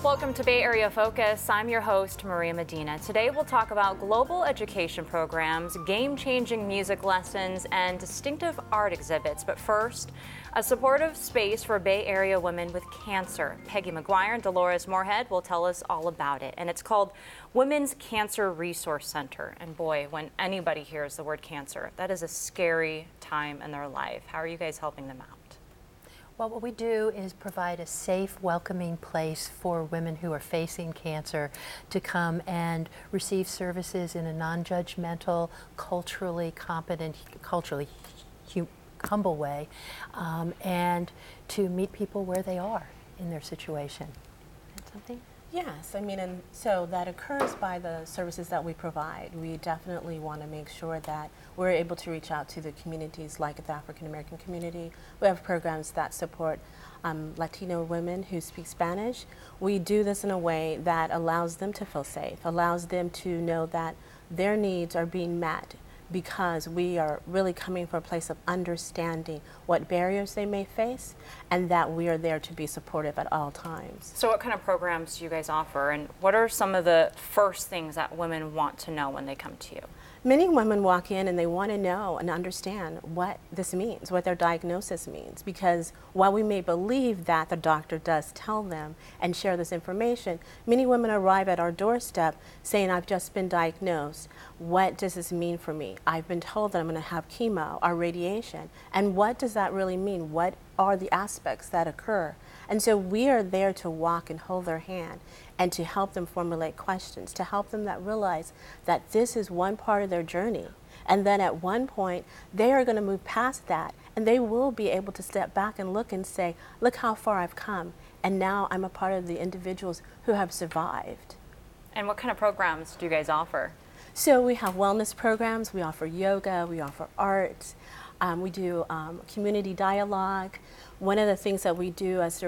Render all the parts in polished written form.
Welcome to Bay Area Focus. I'm your host, Maria Medina. Today we'll talk about global education programs, game-changing music lessons, and distinctive art exhibits. But first, a supportive space for Bay Area women with cancer. Peggy McGuire and Dolores Moorehead will tell us all about it. And it's called Women's Cancer Resource Center. And boy, when anybody hears the word cancer, that is a scary time in their life. How are you guys helping them out? Well, what we do is provide a safe, welcoming place for women who are facing cancer to come and receive services in a non-judgmental, culturally competent, culturally humble way, and to meet people where they are in their situation. Something? Yes, I mean, and so that occurs by the services that we provide. We definitely want to make sure that we're able to reach out to the communities like the African American community. We have programs that support Latino women who speak Spanish. We do this in a way that allows them to feel safe, allows them to know that their needs are being met, because we are really coming from a place of understanding what barriers they may face and that we are there to be supportive at all times. So what kind of programs do you guys offer, and what are some of the first things that women want to know when they come to you? Many women walk in and they want to know and understand what this means, what their diagnosis means, because while we may believe that the doctor does tell them and share this information, many women arrive at our doorstep saying, I've just been diagnosed. What does this mean for me? I've been told that I'm going to have chemo or radiation. And what does that really mean? What are the aspects that occur? And so we are there to walk and hold their hand and to help them formulate questions, to help them that realize that this is one part of their journey. And then at one point, they are going to move past that, and they will be able to step back and look and say, look how far I've come, and now I'm a part of the individuals who have survived. And what kind of programs do you guys offer? So we have wellness programs, we offer yoga, we offer art, we do community dialogue. One of the things that we do as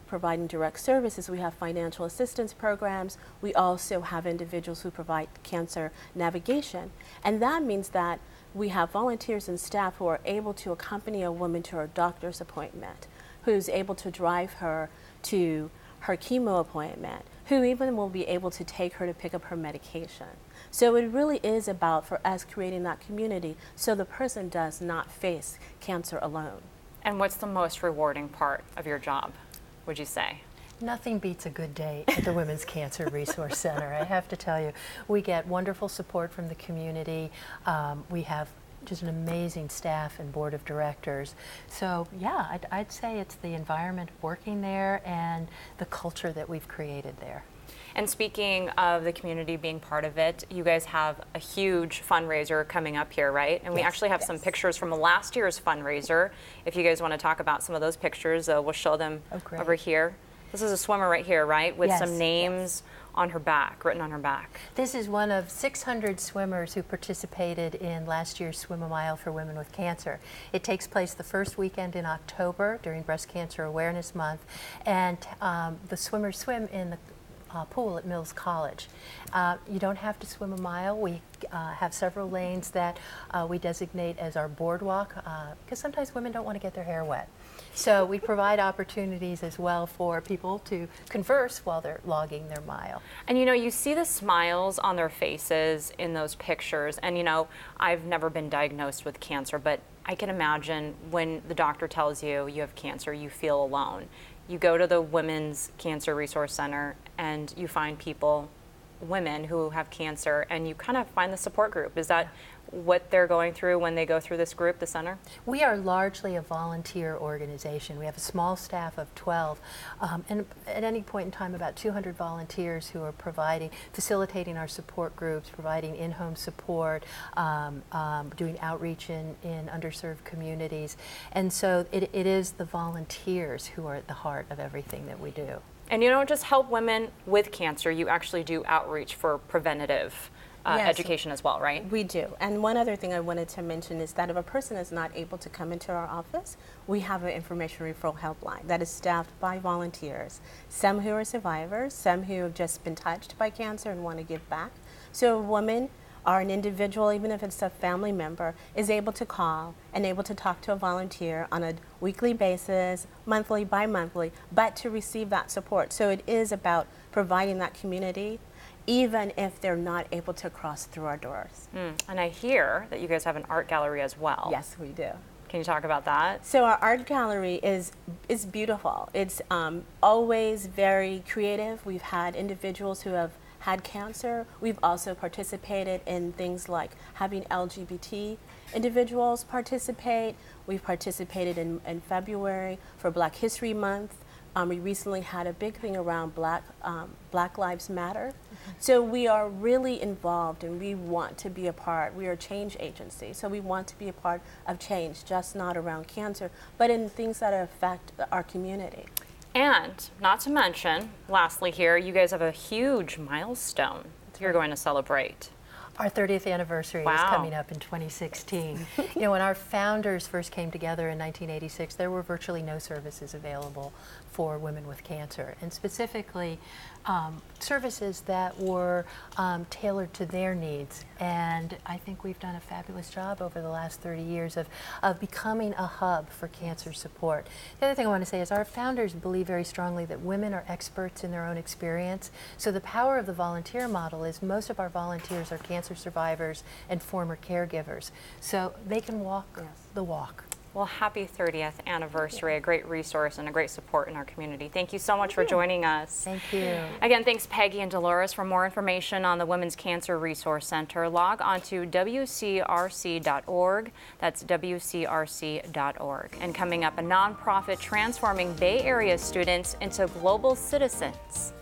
providing direct services, we have financial assistance programs. We also have individuals who provide cancer navigation. And that means that we have volunteers and staff who are able to accompany a woman to her doctor's appointment, who's able to drive her to her chemo appointment, who even will be able to take her to pick up her medication. So it really is about, for us, creating that community so the person does not face cancer alone. And what's the most rewarding part of your job, would you say? Nothing beats a good day at the Women's Cancer Resource Center. I have to tell you, we get wonderful support from the community. We have just an amazing staff and board of directors. So yeah, I'd say it's the environment working there and the culture that we've created there. And speaking of the community being part of it, you guys have a huge fundraiser coming up here, right? And we actually have some pictures from last year's fundraiser. If you guys want to talk about some of those pictures, we'll show them over here. This is a swimmer right here, right? With some names on her back, written on her back. This is one of 600 swimmers who participated in last year's Swim a Mile for Women with Cancer. It takes place the first weekend in October during Breast Cancer Awareness Month, and the swimmers swim in the pool at Mills College. You don't have to swim a mile. We have several lanes that we designate as our boardwalk, because sometimes women don't want to get their hair wet. So we provide opportunities as well for people to converse while they're logging their mile. And you know, you see the smiles on their faces in those pictures, and you know, I've never been diagnosed with cancer, but I can imagine when the doctor tells you you have cancer, you feel alone. You go to the Women's Cancer Resource Center and you find people, women who have cancer, and you kind of find the support group. Is that what they're going through when they go through this group, the center? We are largely a volunteer organization. We have a small staff of 12, and at any point in time about 200 volunteers who are facilitating our support groups, providing in-home support, doing outreach in underserved communities. And so it is the volunteers who are at the heart of everything that we do. And you don't just help women with cancer, you actually do outreach for preventative education as well, right? We do. And one other thing I wanted to mention is that if a person is not able to come into our office, we have an information referral helpline that is staffed by volunteers, some who are survivors, some who have just been touched by cancer and want to give back. So a woman or an individual, even if it's a family member, is able to call and able to talk to a volunteer on a weekly basis, monthly, bi-monthly, but to receive that support. So it is about providing that community, even if they're not able to cross through our doors. And I hear that you guys have an art gallery as well. Yes, we do. Can you talk about that? So our art gallery is beautiful. It's always very creative. We've had individuals who have had cancer. We've also participated in things like having LGBT individuals participate. We've participated in February for Black History Month. We recently had a big thing around Black Lives Matter. So we are really involved and we want to be a part. We are a change agency, so we want to be a part of change, just not around cancer, but in things that affect our community. And not to mention, lastly here, you guys have a huge milestone you're going to celebrate. Our 30th anniversary is coming up in 2016. You know, when our founders first came together in 1986, there were virtually no services available for women with cancer, and specifically services that were tailored to their needs. And I think we've done a fabulous job over the last 30 years of becoming a hub for cancer support. The other thing I want to say is our founders believe very strongly that women are experts in their own experience. So the power of the volunteer model is most of our volunteers are cancer survivors and former caregivers. So they can walk the walk. Well, happy 30th anniversary, a great resource and a great support in our community. Thank you so much for joining us. Thank you. Again, thanks Peggy and Dolores. For more information on the Women's Cancer Resource Center, log on to wcrc.org. That's wcrc.org. And coming up, a nonprofit transforming Bay Area students into global citizens.